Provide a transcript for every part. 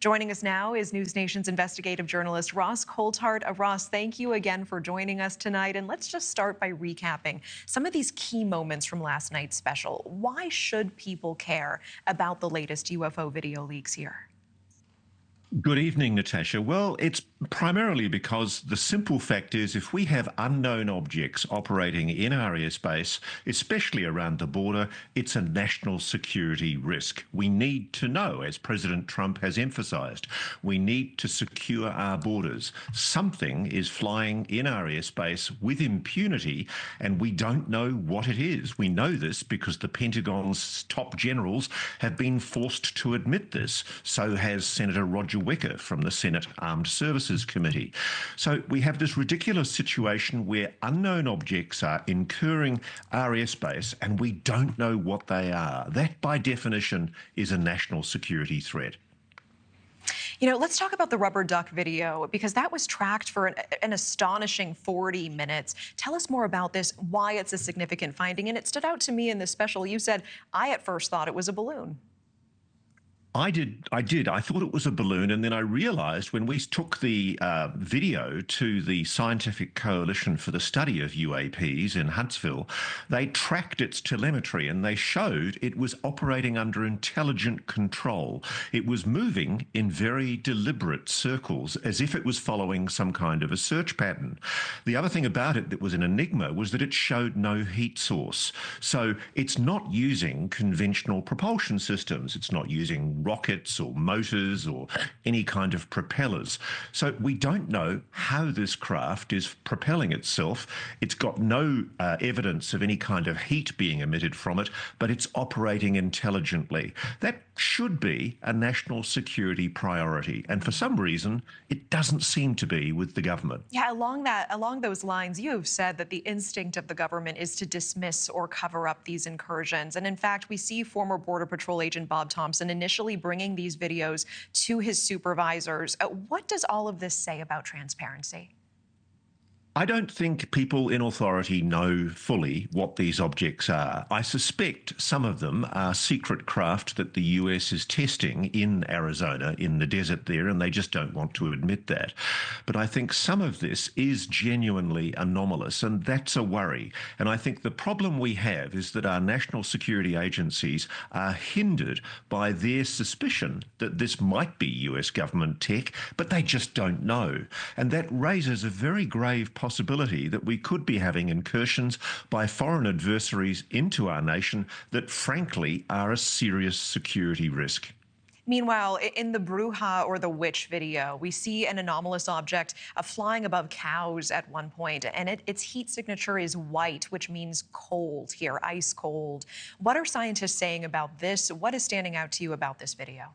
Joining us now is NewsNation's investigative journalist Ross Coulthart. Ross, thank you again for joining us tonight. And let's just start by recapping some of these key moments from last night's special. Why should people care about the latest UFO video leaks here? Good evening, Natasha. Well, it's primarily because the simple fact is if we have unknown objects operating in our airspace, especially around the border, it's a national security risk. We need to know, as President Trump has emphasised, we need to secure our borders. Something is flying in our airspace with impunity, and we don't know what it is. We know this because the Pentagon's top generals have been forced to admit this. So has Senator Roger Wicker from the Senate Armed Services Committee. So we have this ridiculous situation where unknown objects are incurring our airspace and we don't know what they are. That, by definition, is a national security threat. You know, let's talk about the rubber duck video, because that was tracked for an astonishing 40 minutes. Tell us more about this, why it's a significant finding. And it stood out to me in this special. You said, I at first thought it was a balloon. I did. I thought it was a balloon, and then I realised when we took the video to the Scientific Coalition for the Study of UAPs in Huntsville, they tracked its telemetry and they showed it was operating under intelligent control. It was moving in very deliberate circles, as if it was following some kind of a search pattern. The other thing about it that was an enigma was that it showed no heat source. So it's not using conventional propulsion systems. It's not using rockets or motors or any kind of propellers. So we don't know how this craft is propelling itself. It's got no evidence of any kind of heat being emitted from it, but it's operating intelligently. That should be a national security priority. And for some reason, it doesn't seem to be with the government. Yeah, along those lines, you have said that the instinct of the government is to dismiss or cover up these incursions. And in fact, we see former Border Patrol agent Bob Thompson initially bringing these videos to his supervisors. What does all of this say about transparency? I don't think people in authority know fully what these objects are. I suspect some of them are secret craft that the US is testing in Arizona, in the desert there, and they just don't want to admit that. But I think some of this is genuinely anomalous, and that's a worry. And I think the problem we have is that our national security agencies are hindered by their suspicion that this might be US government tech, but they just don't know. And that raises a very grave possibility that we could be having incursions by foreign adversaries into our nation that frankly are a serious security risk. Meanwhile, in the Bruja or the Witch video, we see an anomalous object flying above cows at one point, and its heat signature is white, which means cold here, ice cold. What are scientists saying about this? What is standing out to you about this video?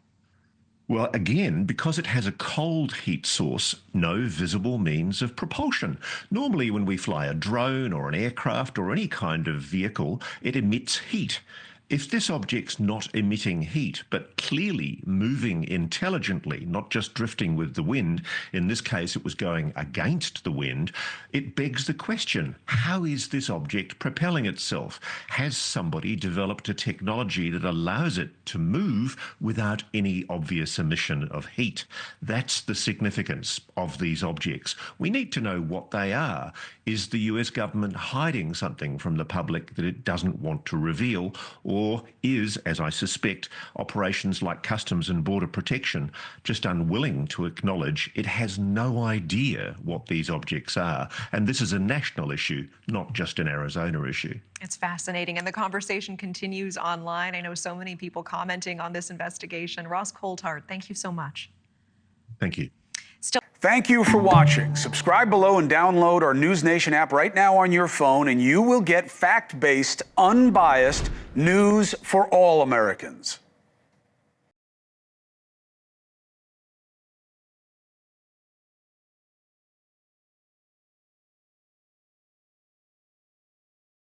Well, again, because it has a cold heat source, no visible means of propulsion. Normally, when we fly a drone or an aircraft or any kind of vehicle, it emits heat. If this object's not emitting heat, but clearly moving intelligently, not just drifting with the wind, in this case it was going against the wind, it begs the question, how is this object propelling itself? Has somebody developed a technology that allows it to move without any obvious emission of heat? That's the significance of these objects. We need to know what they are. Is the US government hiding something from the public that it doesn't want to reveal? Or is, as I suspect, operations like Customs and Border Protection just unwilling to acknowledge it has no idea what these objects are? And this is a national issue, not just an Arizona issue. It's fascinating, and the conversation continues online. I know so many people commenting on this investigation. Ross Coulthart, thank you so much. Thank you. Thank you for watching. Subscribe below and download our NewsNation app right now on your phone, and you will get fact-based, unbiased news for all Americans.